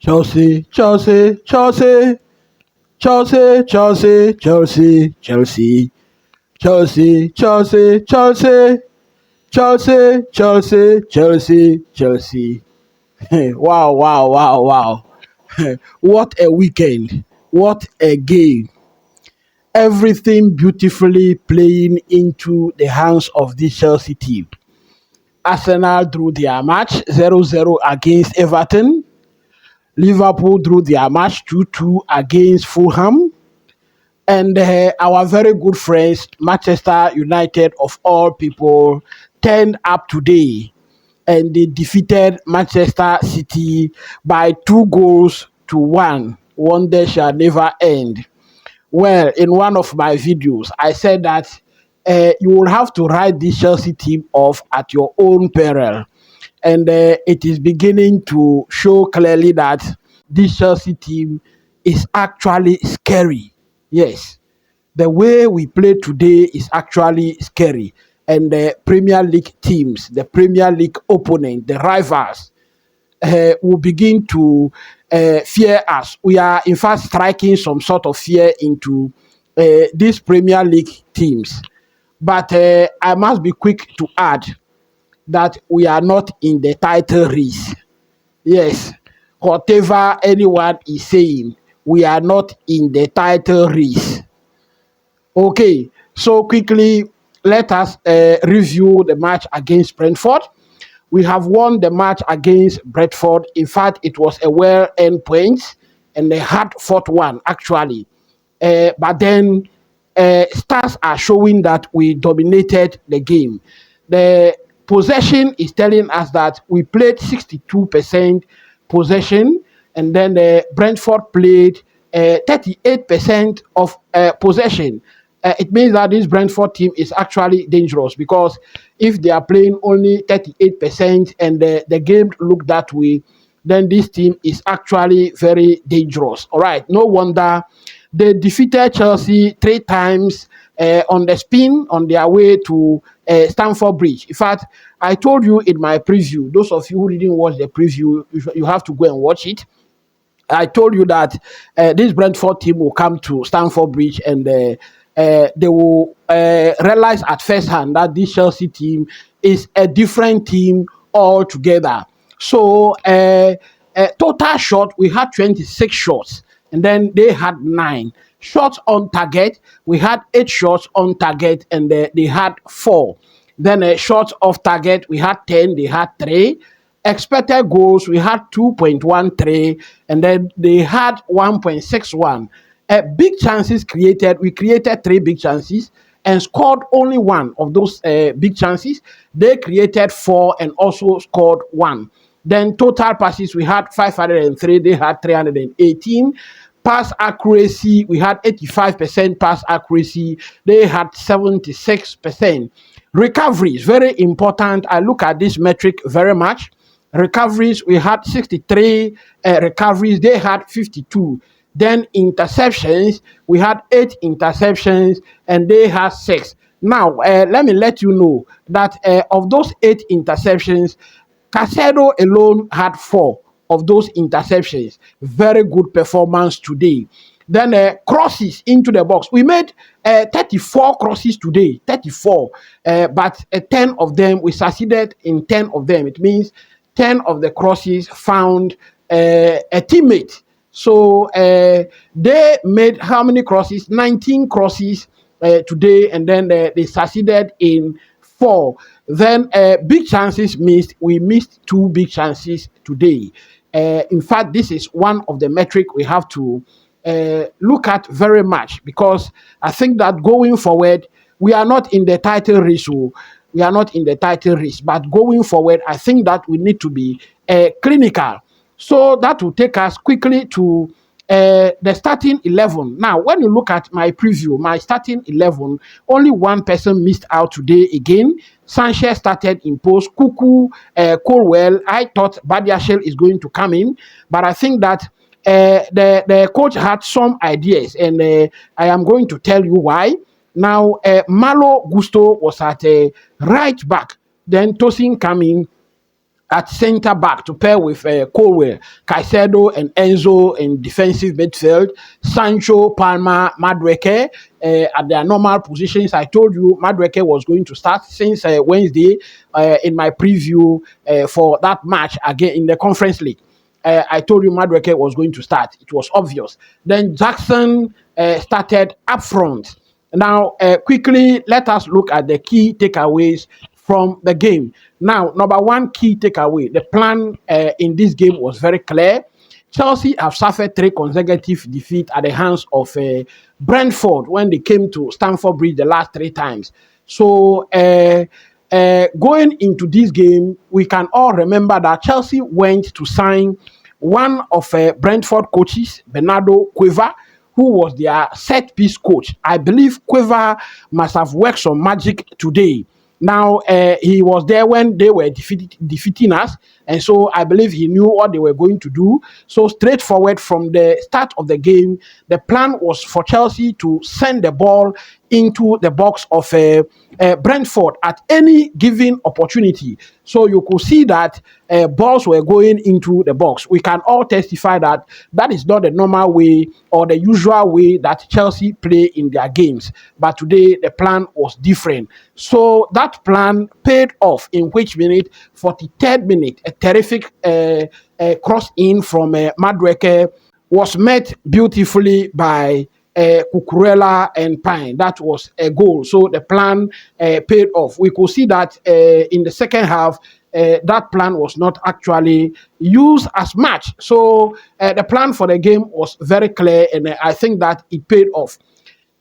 Chelsea, Chelsea, Chelsea, Chelsea, Chelsea, Chelsea, Chelsea, Chelsea, Chelsea, Chelsea, Chelsea, Chelsea, Chelsea, Chelsea. Wow, wow, wow, wow. What a weekend. What a game. Everything beautifully playing into the hands of this Chelsea team. Arsenal drew their match 0-0 against Everton. Liverpool drew their match 2-2 against Fulham. And our very good friends, Manchester United of all people, turned up today and they defeated Manchester City by 2-1. Wonder shall never end. Well, in one of my videos, I said that you will have to write this Chelsea team off at your own peril. And it is beginning to show clearly that this Chelsea team is actually scary. Yes, the way we play today is actually scary. And the Premier League teams, the Premier League opponent, the rivals, will begin to fear us. We are, in fact, striking some sort of fear into these Premier League teams. But I must be quick to add that we are not in the title race. Yes, whatever anyone is saying, we are not in the title race. Okay, so quickly, let us review the match against Brentford. We have won the match against Brentford. In fact, it was a well-earned point, and they had fought one, actually. But then stats are showing that we dominated the game. The possession is telling us that we played 62% possession, and then Brentford played 38% of possession. It means that this Brentford team is actually dangerous, because if they are playing only 38% and the game look that way, then this team is actually very dangerous. All right, no wonder they defeated Chelsea 3 times on the spin on their way to Stamford Bridge. In fact, I told you in my preview, those of you who didn't watch the preview, you have to go and watch it. I told you that this Brentford team will come to Stamford Bridge and they will realize at first hand that this Chelsea team is a different team altogether. So, total shot, we had 26 shots, and then they had 9 shots on target. We had 8 shots on target, and they had 4. Then shots off target, we had 10, they had 3. Expected goals, we had 2.13, and then they had 1.61. Big chances created, we created 3 big chances and scored only 1 of those big chances. They created 4 and also scored 1. Then total passes, we had 503, they had 318. Pass accuracy, we had 85% pass accuracy, they had 76%. Recoveries, very important. I look at this metric very much. Recoveries, we had 63 recoveries, they had 52. Then interceptions, we had 8 interceptions and they had 6. Now, let me let you know that of those 8 interceptions, Casado alone had 4 of those interceptions. Very good performance today. Then crosses into the box. We made 34 crosses today, 34. But 10 of them, we succeeded in 10 of them. It means 10 of the crosses found a teammate. So they made how many crosses? 19 crosses today, and then they succeeded in 4. Then big chances missed. We missed 2 big chances today. In fact, this is one of the metric we have to look at very much, because I think that going forward, we are not in the title race. We are not in the title race, but going forward, I think that we need to be clinical. So that will take us quickly to the starting 11. Now, when you look at my preview, my starting 11, only one person missed out today again. Sanchez started in post. Kuku, Colwell. I thought Badiashile is going to come in, but I think that the coach had some ideas, and I am going to tell you why. Now, Malo Gusto was at right back. Then Tosin coming at centre back to pair with Colwell, Caicedo, and Enzo in defensive midfield, Sancho, Palmer, Madueke at their normal positions. I told you Madueke was going to start since Wednesday in my preview for that match again in the Conference League. I told you Madueke was going to start. It was obvious. Then Jackson started up front. Now, quickly, let us look at the key takeaways from the game. Now, number one key takeaway, the plan in this game was very clear. Chelsea have suffered 3 consecutive defeats at the hands of Brentford when they came to Stamford Bridge the last 3 times. So, going into this game, we can all remember that Chelsea went to sign one of Brentford coaches, Bernardo Cueva, who was their set piece coach. I believe Cueva must have worked some magic today. Now, he was there when they were defeating us, and so I believe he knew what they were going to do. So straightforward from the start of the game, the plan was for Chelsea to send the ball into the box of Brentford at any given opportunity. So you could see that balls were going into the box. We can all testify that that is not the normal way or the usual way that Chelsea play in their games. But today the plan was different. So that plan paid off in which minute? 43rd minute, a terrific cross in from Madueke was met beautifully by Cucurella and Pine. That was a goal. So the plan paid off. We could see that in the second half, that plan was not actually used as much. So the plan for the game was very clear, and I think that it paid off.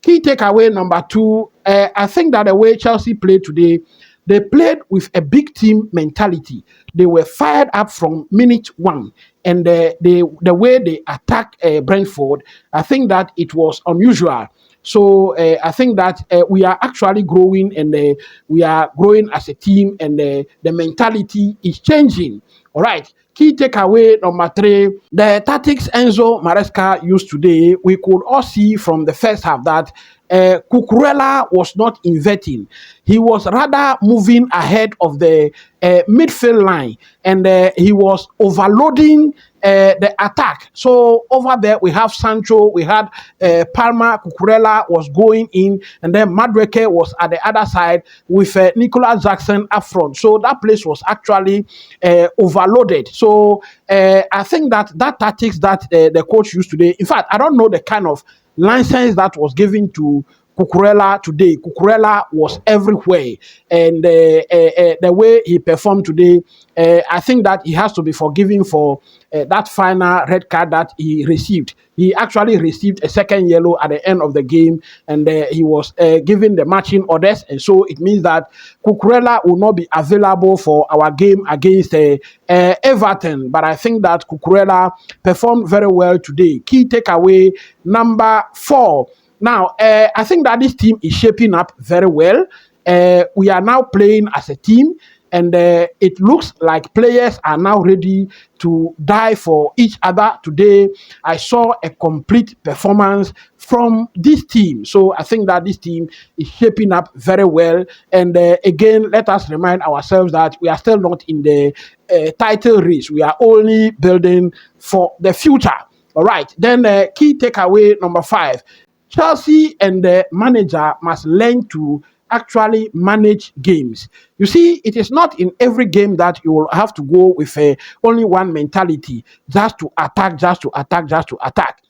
Key takeaway number 2, I think that the way Chelsea played today, they played with a big team mentality. They were fired up from minute 1. And the way they attacked Brentford, I think that it was unusual. So I think that we are actually growing, and we are growing as a team, and the mentality is changing. All right. Key takeaway number 3, the tactics Enzo Maresca used today, we could all see from the first half that Cucurella was not inverting. He was rather moving ahead of the midfield line, and he was overloading the attack. So over there we have Sancho, we had Palmer, Cucurella was going in, and then Madueke was at the other side with Nicolas Jackson up front. So that place was actually overloaded. So I think that tactics that the coach used today, in fact, I don't know the kind of license that was given to Cucurella today. Cucurella was everywhere, and the way he performed today, I think that he has to be forgiven for that final red card that he received. He actually received a second yellow at the end of the game, and he was given the matching orders, and so it means that Cucurella will not be available for our game against Everton. But I think that Cucurella performed very well today. Key takeaway number 4. Now, I think that this team is shaping up very well. We are now playing as a team, and it looks like players are now ready to die for each other. Today, I saw a complete performance from this team. So I think that this team is shaping up very well. And again, let us remind ourselves that we are still not in the title race. We are only building for the future. All right. Then key takeaway number 5. Chelsea and the manager must learn to actually manage games. You see, it is not in every game that you will have to go with only one mentality, just to attack, just to attack, just to attack.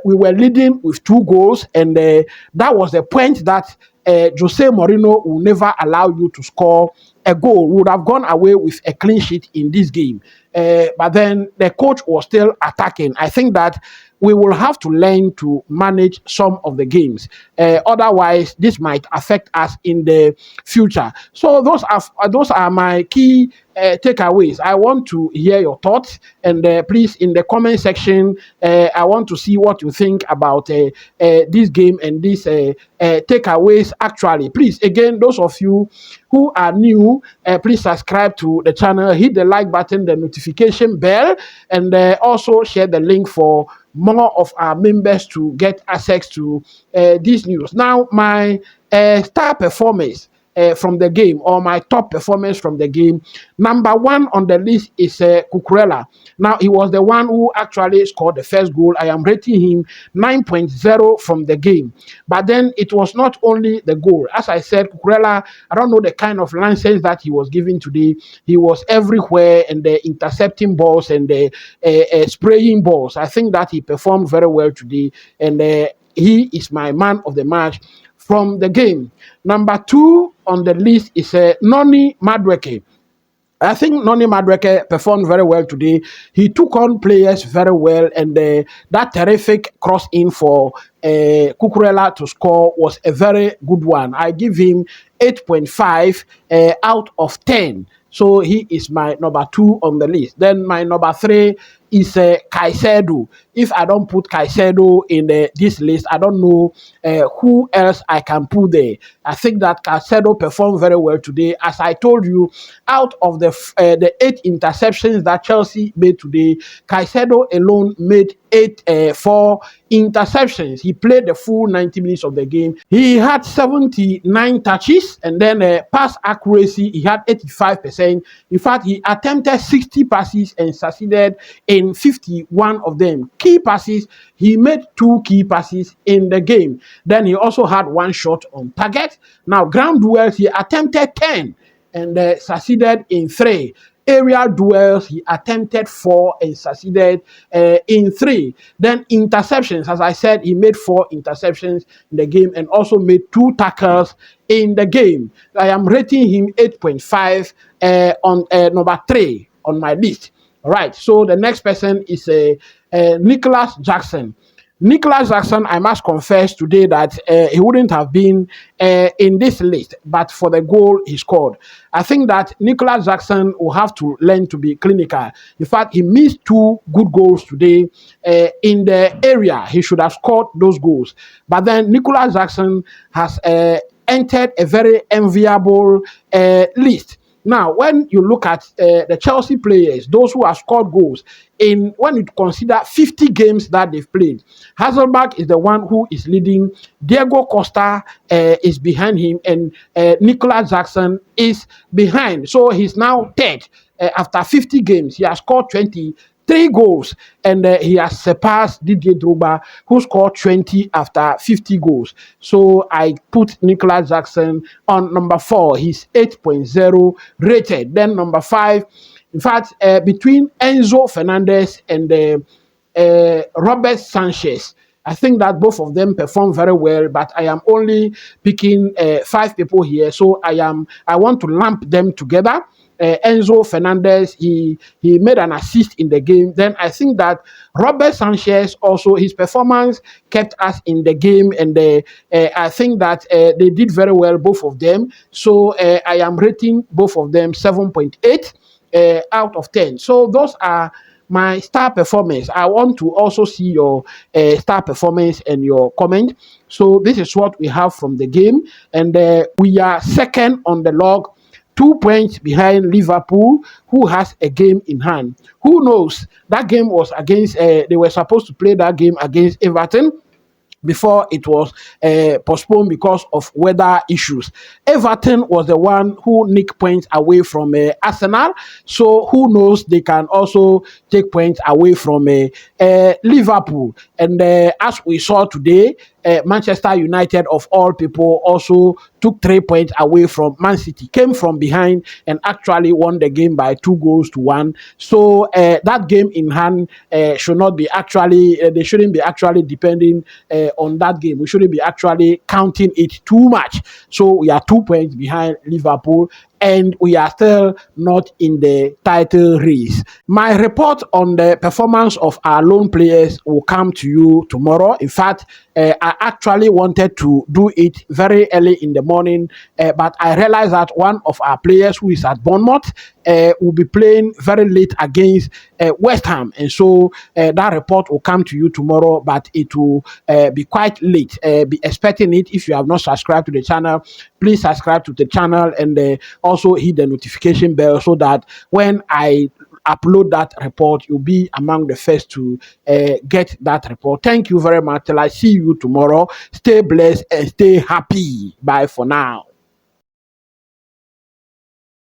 We were leading with 2 goals, and that was the point that Jose Mourinho will never allow you to score a goal. We would have gone away with a clean sheet in this game. But then the coach was still attacking. I think that we will have to learn to manage some of the games. Otherwise, this might affect us in the future. So those are my key takeaways. I want to hear your thoughts, and please, in the comment section, I want to see what you think about this game and these takeaways. Actually, please, again, those of you who are new, please subscribe to the channel, hit the like button, the notification bell, and also share the link for more of our members to get access to this news. Now, my star performers, from the game, or my top performance from the game. Number one on the list is Cucurella. Now, he was the one who actually scored the first goal. I am rating him 9.0 from the game. But then it was not only the goal. As I said, Cucurella, I don't know the kind of license that he was given today. He was everywhere and intercepting balls and spraying balls. I think that he performed very well today, and he is my man of the match from the game. Number two on the list is Noni Madueke. I think Noni Madueke performed very well today. He took on players very well, and that terrific cross in for Cucurella to score was a very good one. I give him 8.5 out of 10. So he is my number two on the list. Then my number three is Caicedo. If I don't put Caicedo in this list, I don't know who else I can put there. I think that Caicedo performed very well today. As I told you, out of the 8 interceptions that Chelsea made today, Caicedo alone made 4 interceptions. He played the full 90 minutes of the game. He had 79 touches, and then pass accuracy, he had 85%. In fact, he attempted 60 passes and succeeded in 51 of them. Key passes, he made 2 key passes in the game. Then he also had 1 shot on target. Now, ground duels, he attempted 10 and succeeded in 3. Aerial duels, he attempted 4 and succeeded in 3. Then interceptions, as I said, he made 4 interceptions in the game and also made 2 tackles in the game. I am rating him 8.5 on number 3 on my list. All right, so the next person is Nicholas Jackson. Nicholas Jackson, I must confess today that he wouldn't have been in this list, but for the goal he scored. I think that Nicholas Jackson will have to learn to be clinical. In fact, he missed 2 good goals today in the area. He should have scored those goals. But then Nicholas Jackson has entered a very enviable list. Now, when you look at the Chelsea players, those who have scored goals, when you consider 50 games that they've played, Hasselback is the one who is leading. Diego Costa is behind him, and Nicholas Jackson is behind. So he's now third. After 50 games, he has scored 23 goals, and he has surpassed Didier Drogba, who scored 20 after 50 goals. So I put Nicholas Jackson on number 4. He's 8.0 rated. Then number 5, in fact, between Enzo Fernandez and Robert Sanchez, I think that both of them perform very well, but I am only picking 5 people here. So I want to lump them together. Enzo Fernandez, he made an assist in the game. Then I think that Robert Sanchez also, his performance kept us in the game, and I think that they did very well, both of them. So I am rating both of them 7.8 out of 10. So those are my star performance. I want to also see your star performance and your comment. So this is what we have from the game, and we are second on the log, 2 points behind Liverpool, who has a game in hand. Who knows? That game was against, they were supposed to play that game against Everton before it was postponed because of weather issues. Everton was the one who nicked points away from Arsenal. So who knows, they can also take points away from Liverpool. And as we saw today, Manchester United, of all people, also took 3 points away from Man City, came from behind and actually won the game by 2-1. So that game in hand should not be actually, they shouldn't be actually depending on that game. We shouldn't be actually counting it too much. So we are 2 points behind Liverpool, and we are still not in the title race. My report on the performance of our lone players will come to you tomorrow. In fact, I actually wanted to do it very early in the morning, but I realized that one of our players who is at Bournemouth will be playing very late against West Ham, and so that report will come to you tomorrow, but it will be quite late. Be expecting it. If you have not subscribed to the channel, please subscribe to the channel, and also hit the notification bell so that when I upload that report, you'll be among the first to get that report. Thank you very much. Till I see you tomorrow. Stay blessed and stay happy. Bye for now.